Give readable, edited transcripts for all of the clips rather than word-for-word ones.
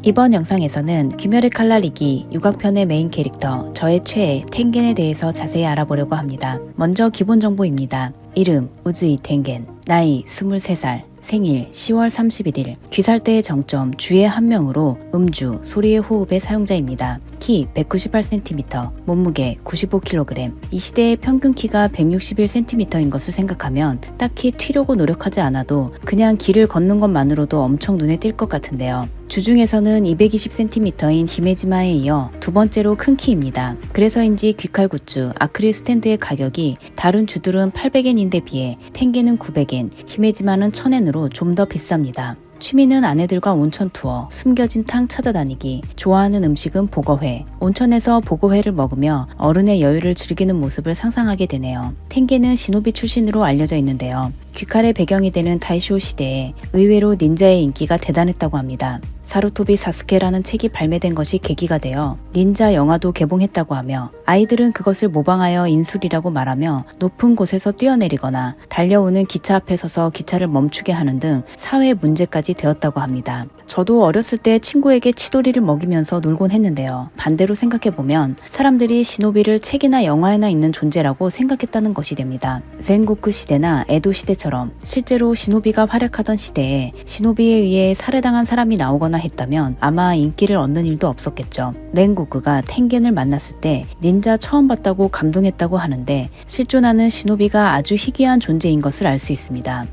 이번 영상에서는 귀멸의 칼날이기 육악편의 메인 캐릭터 저의 최애 텐겐에 대해서 자세히 알아보려고 합니다. 먼저 기본 정보입니다. 이름 우즈이 텐겐, 나이 23살, 생일 10월 31일, 귀살대의 정점 주의 한 명으로 음주, 소리의 호흡의 사용자입니다. 키 198cm, 몸무게 95kg. 이 시대의 평균 키가 161cm인 것을 생각하면 딱히 튀려고 노력하지 않아도 그냥 길을 걷는 것만으로도 엄청 눈에 띌 것 같은데요. 주중에서는 220cm인 히메지마에 이어 두 번째로 큰 키입니다. 그래서인지 귀칼 굿즈, 아크릴 스탠드의 가격이 다른 주들은 800엔인데 비해 텐겐은 900엔, 히메지마는 1000엔으로 좀 더 비쌉니다. 취미는 아내들과 온천 투어, 숨겨진 탕 찾아다니기, 좋아하는 음식은 보거회. 온천에서 보거회를 먹으며 어른의 여유를 즐기는 모습을 상상하게 되네요. 텐겐은 시노비 출신으로 알려져 있는데요. 귀칼의 배경이 되는 다이쇼 시대에 의외로 닌자의 인기가 대단했다고 합니다. 사루토비 사스케라는 책이 발매된 것이 계기가 되어 닌자 영화도 개봉했다고 하며 아이들은 그것을 모방하여 인술이라고 말하며 높은 곳에서 뛰어내리거나 달려오는 기차 앞에 서서 기차를 멈추게 하는 등 사회 문제까지 되었다고 합니다. 저도 어렸을 때 친구에게 치도리를 먹이면서 놀곤 했는데요. 반대로 생각해보면 사람들이 시노비를 책이나 영화에나 있는 존재라고 생각했다는 것이 됩니다. zengoku 시대나 에도 시대처럼 실제로 시노비가 활약하던 시대에 시노비에 의해 살해당한 사람이 나오거나 했다면 아마 인기를 얻는 일도 없었겠죠. 렌고쿠가 텐겐을 만났을 때 닌자 처음 봤다고 감동했다고 하는데 실존하는 시노비가 아주 희귀한 존재인 것을 알 수 있습니다.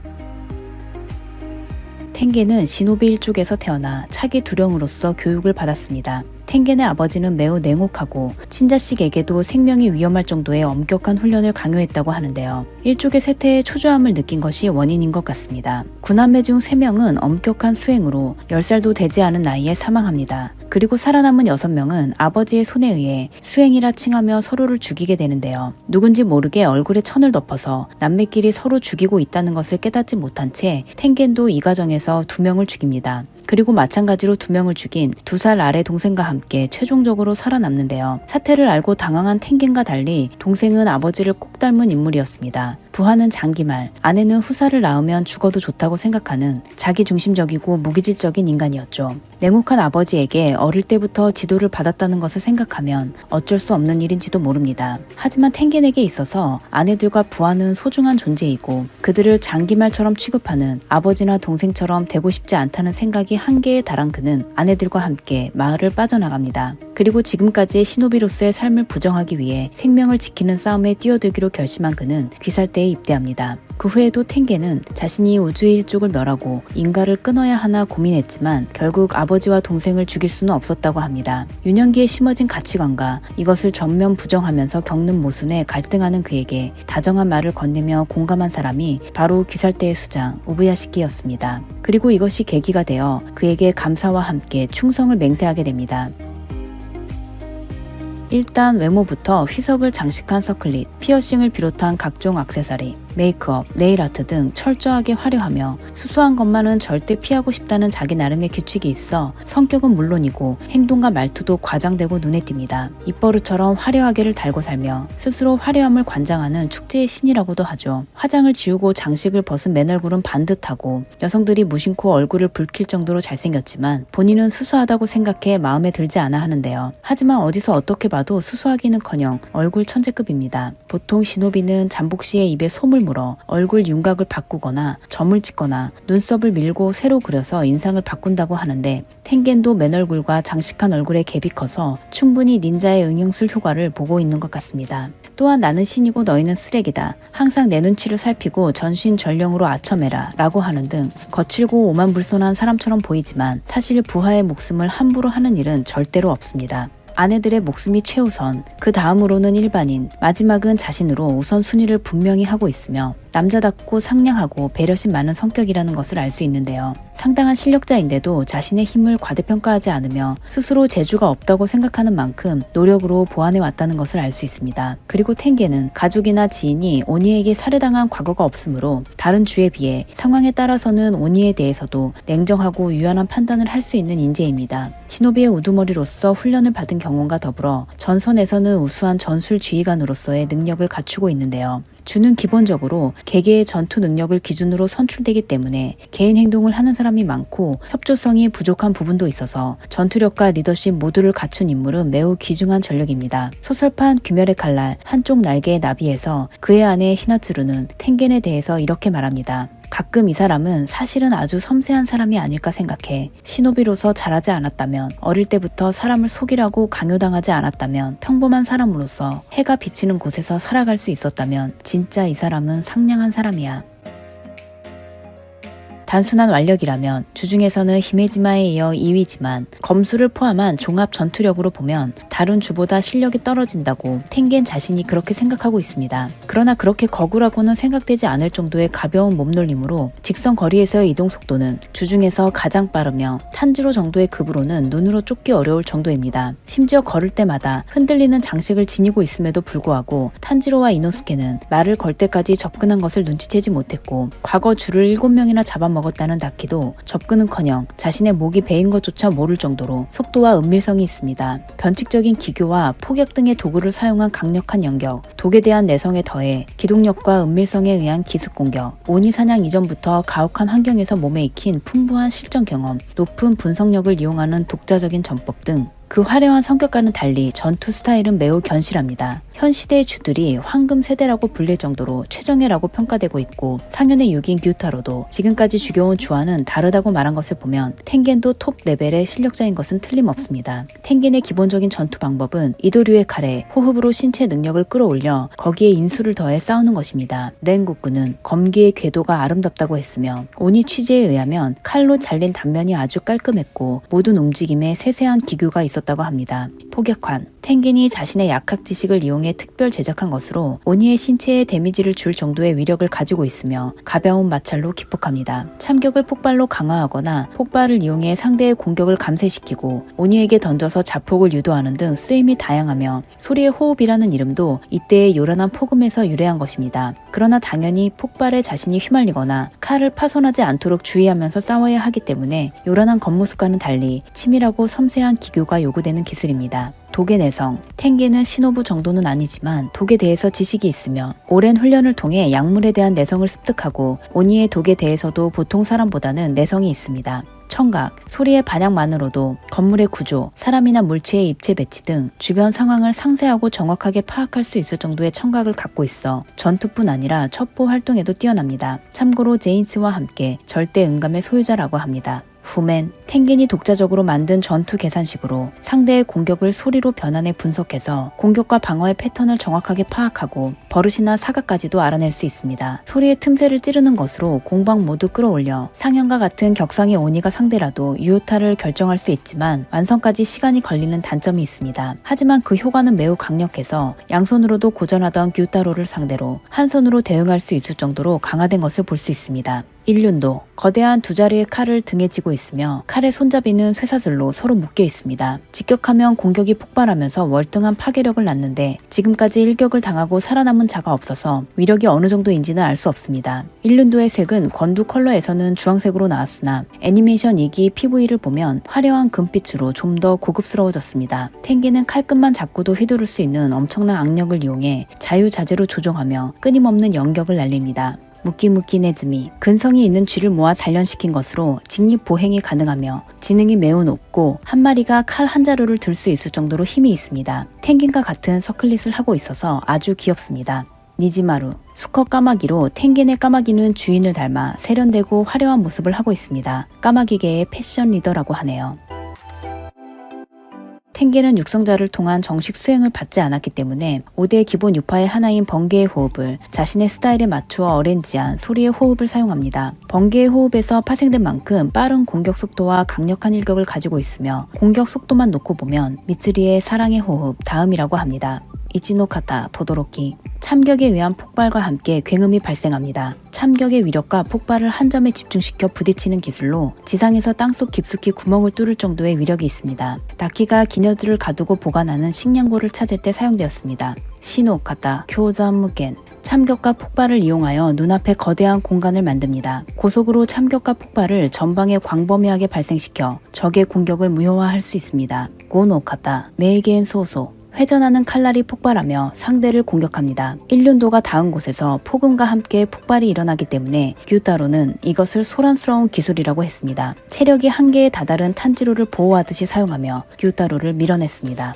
텐겐은 시노비 일족에서 태어나 차기 두령으로서 교육을 받았습니다. 텐겐의 아버지는 매우 냉혹하고 친자식에게도 생명이 위험할 정도의 엄격한 훈련을 강요했다고 하는데요. 일족의 세태에 초조함을 느낀 것이 원인인 것 같습니다. 9남매 중 3명은 엄격한 수행으로 10살도 되지 않은 나이에 사망합니다. 그리고 살아남은 6명은 아버지의 손에 의해 수행이라 칭하며 서로를 죽이게 되는데요. 누군지 모르게 얼굴에 천을 덮어서 남매끼리 서로 죽이고 있다는 것을 깨닫지 못한 채 텐겐도 이 과정에서 2명을 죽입니다. 그리고 마찬가지로 2명을 죽인 2살 아래 동생과 함께 최종적으로 살아남는데요. 사태를 알고 당황한 텐겐과 달리 동생은 아버지를 꼭 닮은 인물이었습니다. 부하는 장기말, 아내는 후사를 낳으면 죽어도 좋다고 생각하는 자기중심적이고 무기질적인 인간이었죠. 냉혹한 아버지에게 어릴 때부터 지도를 받았다는 것을 생각하면 어쩔 수 없는 일인지도 모릅니다. 하지만 텐겐에게 있어서 아내들과 부하는 소중한 존재이고 그들을 장기말처럼 취급하는 아버지나 동생처럼 되고 싶지 않다는 생각이 한계에 달한 그는 아내들과 함께 마을을 빠져나갑니다. 그리고 지금까지의 시노비로서의 삶을 부정하기 위해 생명을 지키는 싸움에 뛰어들기로 결심한 그는 귀살대에 입대합니다. 그 후에도 텐겐은 자신이 우주의 일족을 멸하고 인가를 끊어야 하나 고민했지만 결국 아버지와 동생을 죽일 수는 없었다고 합니다. 유년기에 심어진 가치관과 이것을 전면 부정하면서 겪는 모순에 갈등하는 그에게 다정한 말을 건네며 공감한 사람이 바로 귀살대의 수장 우부야시키였습니다. 그리고 이것이 계기가 되어 그에게 감사와 함께 충성을 맹세하게 됩니다. 일단 외모부터 휘석을 장식한 서클릿, 피어싱을 비롯한 각종 액세서리, 메이크업, 네일아트 등 철저하게 화려하며 수수한 것만은 절대 피하고 싶다는 자기 나름의 규칙이 있어 성격은 물론이고 행동과 말투도 과장되고 눈에 띕니다. 입버릇처럼 화려하게를 달고 살며 스스로 화려함을 관장하는 축제의 신이라고도 하죠. 화장을 지우고 장식을 벗은 맨 얼굴은 반듯하고 여성들이 무심코 얼굴을 붉힐 정도로 잘생겼지만 본인은 수수하다고 생각해 마음에 들지 않아 하는데요. 하지만 어디서 어떻게 봐도 수수하기는커녕 얼굴 천재급입니다. 보통 시노비는 잠복 시에 입에 솜을 물어 얼굴 윤곽을 바꾸거나 점을 찍거나 눈썹을 밀고 새로 그려서 인상을 바꾼다고 하는데 텐겐도 맨 얼굴과 장식한 얼굴의 갭이 커서 충분히 닌자의 응용술 효과를 보고 있는 것 같습니다. 또한 나는 신이고 너희는 쓰레기다. 항상 내 눈치를 살피고 전신전령으로 아첨해라 라고 하는 등 거칠고 오만불손한 사람처럼 보이지만 사실 부하의 목숨을 함부로 하는 일은 절대로 없습니다. 아내들의 목숨이 최우선, 그 다음으로는 일반인, 마지막은 자신으로 우선순위를 분명히 하고 있으며 남자답고 상냥하고 배려심 많은 성격이라는 것을 알 수 있는데요. 상당한 실력자인데도 자신의 힘을 과대평가하지 않으며 스스로 재주가 없다고 생각하는 만큼 노력으로 보완해 왔다는 것을 알 수 있습니다. 그리고 텐겐은 가족이나 지인이 오니에게 살해당한 과거가 없으므로 다른 주에 비해 상황에 따라서는 오니에 대해서도 냉정하고 유연한 판단을 할 수 있는 인재입니다. 시노비의 우두머리로서 훈련을 받은 경험과 더불어 전선에서는 우수한 전술 지휘관으로서의 능력을 갖추고 있는데요. 주는 기본적으로 개개의 전투 능력을 기준으로 선출되기 때문에 개인 행동을 하는 사람이 많고 협조성이 부족한 부분도 있어서 전투력과 리더십 모두를 갖춘 인물은 매우 귀중한 전력입니다. 소설판 귀멸의 칼날 한쪽 날개의 나비에서 그의 아내 히나츠루는 텐겐에 대해서 이렇게 말합니다. 가끔 이 사람은 사실은 아주 섬세한 사람이 아닐까 생각해. 시노비로서 자라지 않았다면, 어릴 때부터 사람을 속이라고 강요당하지 않았다면, 평범한 사람으로서 해가 비치는 곳에서 살아갈 수 있었다면 진짜 이 사람은 상냥한 사람이야. 단순한 완력이라면 주중에서는 히메지마에 이어 2위지만 검수를 포함한 종합 전투력으로 보면 다른 주보다 실력이 떨어진다고 텐겐 자신이 그렇게 생각하고 있습니다. 그러나 그렇게 거구라고는 생각되지 않을 정도의 가벼운 몸놀림으로 직선 거리에서의 이동 속도는 주중에서 가장 빠르며 탄지로 정도의 급으로는 눈으로 쫓기 어려울 정도입니다. 심지어 걸을 때마다 흔들리는 장식을 지니고 있음에도 불구하고 탄지로와 이노스케는 말을 걸 때까지 접근한 것을 눈치채지 못했고 과거 줄을 7명이나 잡아먹었다는 다키도 접근은커녕 자신의 목이 베인 것조차 모를 정도로 속도와 은밀성이 있습니다. 변칙적인 기교와 폭격 등의 도구를 사용한 강력한 연격, 독에 대한 내성에 더해 기동력과 은밀성에 의한 기습 공격, 오니 사냥 이전부터 가혹한 환경에서 몸에 익힌 풍부한 실전 경험, 높은 분석력을 이용하는 독자적인 전법 등 그 화려한 성격과는 달리 전투 스타일은 매우 견실합니다. 현 시대의 주들이 황금 세대라고 불릴 정도로 최정예라고 평가되고 있고 상현의 6인 규타로도 지금까지 죽여온 주와는 다르다고 말한 것을 보면 텐겐도 톱 레벨의 실력자인 것은 틀림없습니다. 텐겐의 기본적인 전투 방법은 이도류의 칼에 호흡으로 신체 능력을 끌어올려 거기에 인수를 더해 싸우는 것입니다. 렌고쿠는 검기의 궤도가 아름답다고 했으며 오니 취재에 의하면 칼로 잘린 단면이 아주 깔끔했고 모든 움직임에 세세한 기교가 있었다고 합니다. 폭격환 텐겐이 자신의 약학 지식을 이용해 특별 제작한 것으로 오니의 신체에 데미지를 줄 정도의 위력을 가지고 있으며 가벼운 마찰로 기폭합니다. 참격을 폭발로 강화하거나 폭발을 이용해 상대의 공격을 감쇄시키고 오니에게 던져서 자폭을 유도하는 등 쓰임이 다양하며 소리의 호흡이라는 이름도 이때의 요란한 폭음에서 유래한 것입니다. 그러나 당연히 폭발에 자신이 휘말리거나 칼을 파손하지 않도록 주의하면서 싸워야 하기 때문에 요란한 겉모습과는 달리 치밀하고 섬세한 기교가 요구되는 기술입니다. 독의 내성, 텐겐은 시노부 정도는 아니지만 독에 대해서 지식이 있으며 오랜 훈련을 통해 약물에 대한 내성을 습득하고 오니의 독에 대해서도 보통 사람보다는 내성이 있습니다. 청각, 소리의 반향만으로도 건물의 구조, 사람이나 물체의 입체 배치 등 주변 상황을 상세하고 정확하게 파악할 수 있을 정도의 청각을 갖고 있어 전투뿐 아니라 첩보 활동에도 뛰어납니다. 참고로 제인츠와 함께 절대 음감의 소유자라고 합니다. 후멘, 텐겐이 독자적으로 만든 전투 계산식으로 상대의 공격을 소리로 변환해 분석해서 공격과 방어의 패턴을 정확하게 파악하고 버릇이나 사각까지도 알아낼 수 있습니다. 소리의 틈새를 찌르는 것으로 공방 모두 끌어올려 상현과 같은 격상의 오니가 상대라도 유효타를 결정할 수 있지만 완성까지 시간이 걸리는 단점이 있습니다. 하지만 그 효과는 매우 강력해서 양손으로도 고전하던 규타로를 상대로 한 손으로 대응할 수 있을 정도로 강화된 것을 볼 수 있습니다. 일륜도 거대한 두 자리의 칼을 등에 지고 있으며 칼의 손잡이는 쇠사슬로 서로 묶여 있습니다. 직격하면 공격이 폭발하면서 월등한 파괴력을 낳는데 지금까지 일격을 당하고 살아남은 자가 없어서 위력이 어느 정도인지는 알 수 없습니다. 일륜도의 색은 권두 컬러에서는 주황색으로 나왔으나 애니메이션 2기 PV를 보면 화려한 금빛으로 좀 더 고급스러워졌습니다. 텐기는 칼끝만 잡고도 휘두를 수 있는 엄청난 악력을 이용해 자유자재로 조종하며 끊임없는 연격을 날립니다. 무끼무끼 네즈미, 근성이 있는 쥐를 모아 단련시킨 것으로 직립 보행이 가능하며 지능이 매우 높고 한 마리가 칼 한 자루를 들 수 있을 정도로 힘이 있습니다. 텐겐과 같은 서클릿을 하고 있어서 아주 귀엽습니다. 니지마루, 수컷 까마귀로 텐겐의 까마귀는 주인을 닮아 세련되고 화려한 모습을 하고 있습니다. 까마귀계의 패션 리더라고 하네요. 텐겐은 육성자를 통한 정식 수행을 받지 않았기 때문에 5대 기본 유파의 하나인 번개의 호흡을 자신의 스타일에 맞추어 어렌지한 소리의 호흡을 사용합니다. 번개의 호흡에서 파생된 만큼 빠른 공격 속도와 강력한 일격을 가지고 있으며 공격 속도만 놓고 보면 미츠리의 사랑의 호흡 다음이라고 합니다. 이치노카타 도도로키, 참격에 의한 폭발과 함께 굉음이 발생합니다. 참격의 위력과 폭발을 한 점에 집중시켜 부딪히는 기술로 지상에서 땅속 깊숙이 구멍을 뚫을 정도의 위력이 있습니다. 다키가 기녀들을 가두고 보관하는 식량고를 찾을 때 사용되었습니다. 시노카타 교자무겐, 참격과 폭발을 이용하여 눈앞에 거대한 공간을 만듭니다. 고속으로 참격과 폭발을 전방에 광범위하게 발생시켜 적의 공격을 무효화할 수 있습니다. 고노카타 메이겐 소소, 회전하는 칼날이 폭발하며 상대를 공격합니다. 일륜도가 닿은 곳에서 폭음과 함께 폭발이 일어나기 때문에 규타로는 이것을 소란스러운 기술이라고 했습니다. 체력이 한계에 다다른 탄지로를 보호하듯이 사용하며 규타로를 밀어냈습니다.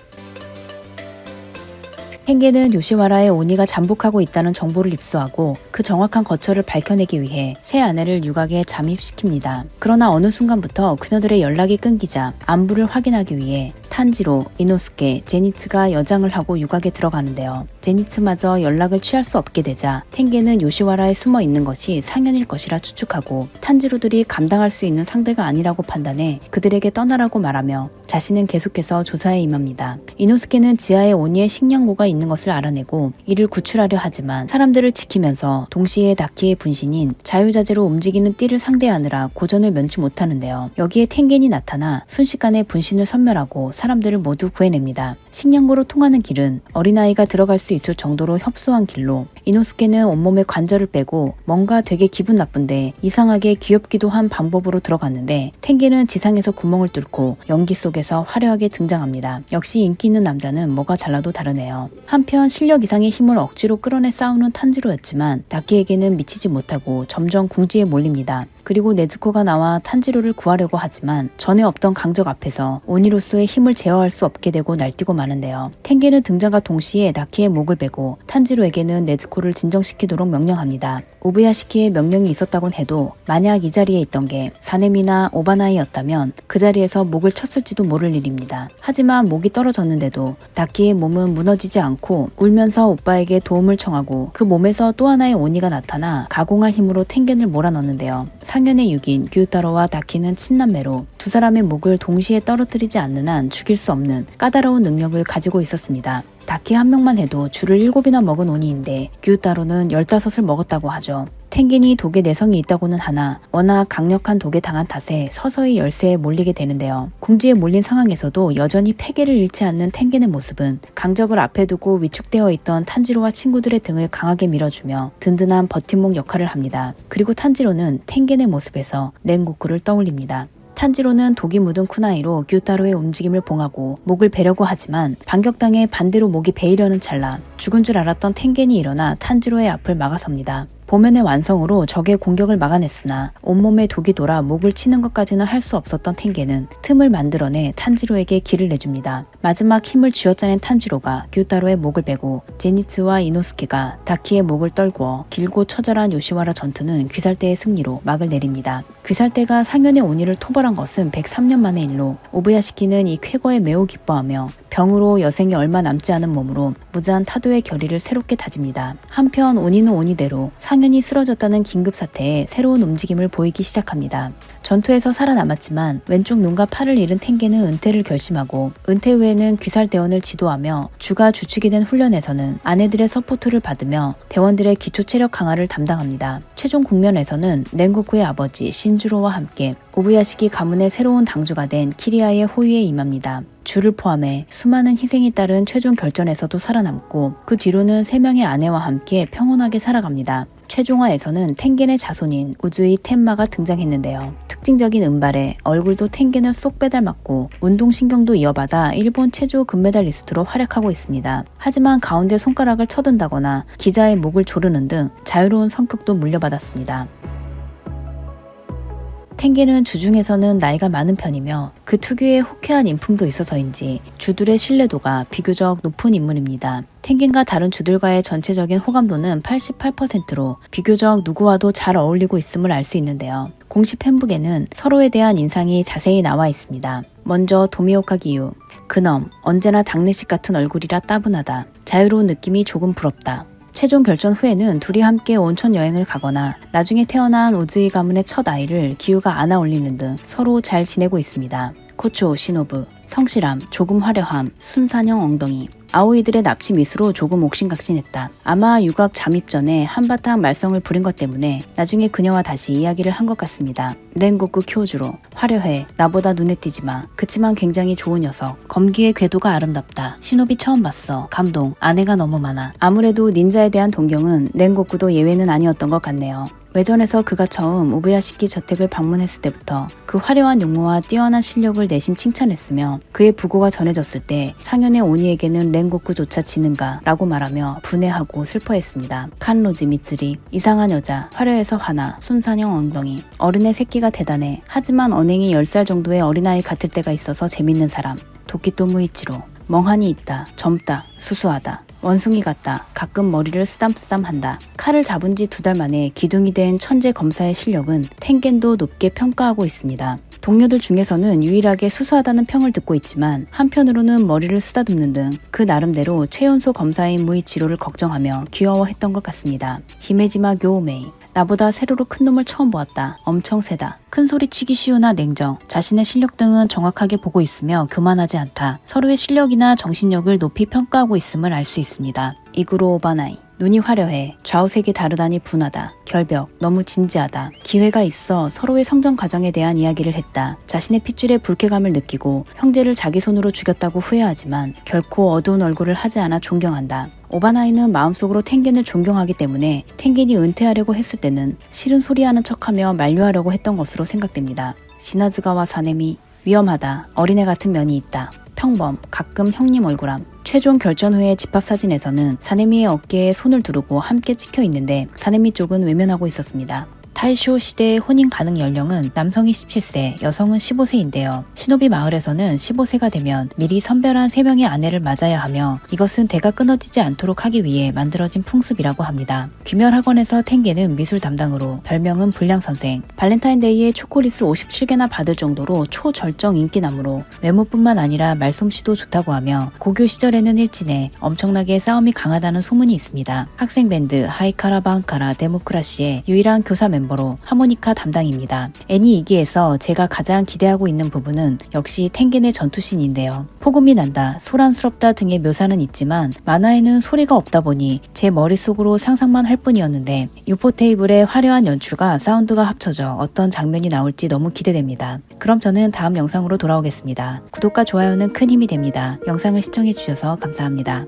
텐겐은 요시와라의 오니가 잠복하고 있다는 정보를 입수하고 그 정확한 거처를 밝혀내기 위해 새 아내를 유곽에 잠입시킵니다. 그러나 어느 순간부터 그녀들의 연락이 끊기자 안부를 확인하기 위해 탄지로, 이노스케, 제니츠가 여장을 하고 유곽에 들어가는데요. 제니츠마저 연락을 취할 수 없게 되자 텐겐은 요시와라에 숨어 있는 것이 상현일 것이라 추측하고 탄지로들이 감당할 수 있는 상대가 아니라고 판단해 그들에게 떠나라고 말하며 자신은 계속해서 조사에 임합니다. 이노스케는 지하에 오니의 식량고가 있는 것을 알아내고 이를 구출하려 하지만 사람들을 지키면서 동시에 다키의 분신인 자유자재로 움직이는 띠를 상대하느라 고전을 면치 못하는데요. 여기에 텐겐이 나타나 순식간에 분신을 섬멸하고 사람들을 모두 구해냅니다. 식량고로 통하는 길은 어린아이가 들어갈 수 있을 정도로 협소한 길로 이노스케는 온몸에 관절을 빼고 뭔가 되게 기분 나쁜데 이상하게 귀엽기도 한 방법으로 들어갔는데 텐겐은 지상에서 구멍을 뚫고 연기 속에서 화려하게 등장합니다. 역시 인기 있는 남자는 뭐가 달라도 다르네요. 한편 실력 이상의 힘을 억지로 끌어내 싸우는 탄지로였지만 다키에게는 미치지 못하고 점점 궁지에 몰립니다. 그리고 네즈코가 나와 탄지로를 구하려고 하지만 전에 없던 강적 앞에서 오니로서의 힘을 제어할 수 없게 되고 날뛰고 마는데요. 텐겐은 등장과 동시에 다키의 목을 베고 탄지로에게는 네즈코를 진정시키도록 명령합니다. 오부야시키의 명령이 있었다곤 해도 만약 이 자리에 있던 게 사네미나 오바나이였다면 그 자리에서 목을 쳤을지도 모를 일입니다. 하지만 목이 떨어졌는데도 다키의 몸은 무너지지 않고 울면서 오빠에게 도움을 청하고 그 몸에서 또 하나의 오니가 나타나 가공할 힘으로 텐겐을 몰아넣는데요. 상현의 육인 규타로와 다키는 친남매로 두 사람의 목을 동시에 떨어뜨리지 않는 한 죽일 수 없는 까다로운 능력을 가지고 있었습니다. 다키 한 명만 해도 줄을 7이나 먹은 오니인데 규타로는 15을 먹었다고 하죠. 텐겐이 독에 내성이 있다고는 하나 워낙 강력한 독에 당한 탓에 서서히 열쇠에 몰리게 되는데요. 궁지에 몰린 상황에서도 여전히 패계를 잃지 않는 텐겐의 모습은 강적을 앞에 두고 위축되어 있던 탄지로와 친구들의 등을 강하게 밀어주며 든든한 버팀목 역할을 합니다. 그리고 탄지로는 텐겐의 모습에서 렌고쿠를 떠올립니다. 탄지로는 독이 묻은 쿠나이로 규타로의 움직임을 봉하고 목을 베려고 하지만 반격당해 반대로 목이 베이려는 찰나 죽은 줄 알았던 텐겐이 일어나 탄지로의 앞을 막아섭니다. 보면의 완성으로 적의 공격을 막아냈으나 온몸에 독이 돌아 목을 치는 것까지는 할 수 없었던 텐겐은 틈을 만들어내 탄지로에게 길을 내줍니다. 마지막 힘을 쥐어짜낸 탄지로가 규타로의 목을 베고 제니츠와 이노스케가 다키의 목을 떨구어 길고 처절한 요시와라 전투는 귀살대의 승리로 막을 내립니다. 귀살대가 상현의 오니를 토벌한 것은 103년 만의 일로 오부야시키는 이 쾌거에 매우 기뻐하며 병으로 여생이 얼마 남지 않은 몸으로 무자한 타도의 결의를 새롭게 다집니다. 한편 오니는 오니대로 상현이 쓰러졌다는 긴급사태에 새로운 움직임을 보이기 시작합니다. 전투에서 살아남았지만 왼쪽 눈과 팔을 잃은 텐겐은 은퇴를 결심하고 은퇴 후에는 귀살대원을 지도하며 주가 주축이 된 훈련에서는 아내들의 서포트를 받으며 대원들의 기초 체력 강화를 담당합니다. 최종 국면에서는 렌고쿠의 아버지 신주로와 함께 오부야시키 가문의 새로운 당주가 된 키리아의 호위에 임합니다. 주를 포함해 수많은 희생이 따른 최종 결전에서도 살아남고 그 뒤로는 3명의 아내와 함께 평온하게 살아갑니다. 최종화에서는 텐겐의 자손인 우즈이 텐마가 등장했는데요. 특징적인 은발에 얼굴도 텐겐을 쏙 빼닮았고 운동신경도 이어받아 일본 체조 금메달리스트로 활약하고 있습니다. 하지만 가운데 손가락을 쳐든다거나 기자의 목을 조르는 등 자유로운 성격도 물려받았습니다. 텐겐은 주 중에서는 나이가 많은 편이며 그 특유의 호쾌한 인품도 있어서인지 주들의 신뢰도가 비교적 높은 인물입니다. 텐겐과 다른 주들과의 전체적인 호감도는 88%로 비교적 누구와도 잘 어울리고 있음을 알 수 있는데요. 공식 팬북에는 서로에 대한 인상이 자세히 나와 있습니다. 먼저 도미오카 기유, 그놈, 언제나 장례식 같은 얼굴이라 따분하다. 자유로운 느낌이 조금 부럽다. 최종 결전 후에는 둘이 함께 온천 여행을 가거나 나중에 태어난 우즈이 가문의 첫 아이를 기유가 안아 올리는 등 서로 잘 지내고 있습니다. 코초 시노부, 성실함, 조금 화려함, 순산형 엉덩이. 아오이들의 납치 미수로 조금 옥신각신했다. 아마 유곽 잠입 전에 한바탕 말썽을 부린 것 때문에 나중에 그녀와 다시 이야기를 한 것 같습니다. 렌고쿠 쿄주로, 화려해, 나보다 눈에 띄지 마. 그치만 굉장히 좋은 녀석. 검기의 궤도가 아름답다. 시노비 처음 봤어. 감동. 아내가 너무 많아. 아무래도 닌자에 대한 동경은 렌고쿠도 예외는 아니었던 것 같네요. 외전에서 그가 처음 우부야시키 저택을 방문했을 때부터 그 화려한 용모와 뛰어난 실력을 내심 칭찬했으며 그의 부고가 전해졌을 때 상현의 오니에게는 렌고쿠조차 지는가 라고 말하며 분해하고 슬퍼했습니다. 칸로지 미쓰리, 이상한 여자, 화려해서 화나, 순산형 엉덩이, 어른의 새끼가 대단해 하지만 언행이 10살 정도의 어린아이 같을 때가 있어서 재밌는 사람, 도끼토 무이치로, 멍하니 있다, 젊다, 수수하다, 원숭이 같다, 가끔 머리를 쓰담쓰담한다. 칼을 잡은 지 2달 만에 기둥이 된 천재 검사의 실력은 텐겐도 높게 평가하고 있습니다. 동료들 중에서는 유일하게 수수하다는 평을 듣고 있지만 한편으로는 머리를 쓰다듬는 등 그 나름대로 최연소 검사인 무이치로를 걱정하며 귀여워했던 것 같습니다. 히메지마 교우메이, 나보다 세로로 큰 놈을 처음 보았다. 엄청 세다. 큰 소리 치기 쉬우나 냉정. 자신의 실력 등은 정확하게 보고 있으며 교만하지 않다. 서로의 실력이나 정신력을 높이 평가하고 있음을 알 수 있습니다. 이구로 오바나이. 눈이 화려해. 좌우색이 다르다니 분하다. 결벽. 너무 진지하다. 기회가 있어 서로의 성장 과정에 대한 이야기를 했다. 자신의 핏줄에 불쾌감을 느끼고 형제를 자기 손으로 죽였다고 후회하지만 결코 어두운 얼굴을 하지 않아 존경한다. 오바나이는 마음속으로 텐겐을 존경하기 때문에 텐겐이 은퇴하려고 했을 때는 싫은 소리하는 척하며 만류하려고 했던 것으로 생각됩니다. 시나즈가와 사네미, 위험하다. 어린애 같은 면이 있다. 평범, 가끔 형님 얼굴함. 최종 결전 후의 집합사진에서는 사네미의 어깨에 손을 두르고 함께 찍혀 있는데 사네미 쪽은 외면하고 있었습니다. 타이쇼 시대의 혼인 가능 연령은 남성이 17세, 여성은 15세인데요. 시노비 마을에서는 15세가 되면 미리 선별한 3명의 아내를 맞아야 하며 이것은 대가 끊어지지 않도록 하기 위해 만들어진 풍습이라고 합니다. 귀멸학원에서 텐게는 미술 담당으로 별명은 불량선생, 발렌타인데이에 초콜릿을 57개나 받을 정도로 초절정 인기남으로 외모뿐만 아니라 말솜씨도 좋다고 하며 고교 시절에는 일진에 엄청나게 싸움이 강하다는 소문이 있습니다. 학생 밴드 하이카라 바운카라 데모크라시의 유일한 교사 멤버로 하모니카 담당입니다. 애니 2기에서 제가 가장 기대하고 있는 부분은 역시 텐겐의 전투씬인데요. 폭음이 난다, 소란스럽다 등의 묘사는 있지만 만화에는 소리가 없다 보니 제 머릿속으로 상상만 할 뿐이었는데 유포 테이블의 화려한 연출과 사운드가 합쳐져 어떤 장면이 나올지 너무 기대됩니다. 그럼 저는 다음 영상으로 돌아오겠습니다. 구독과 좋아요는 큰 힘이 됩니다. 영상을 시청해주셔서 감사합니다.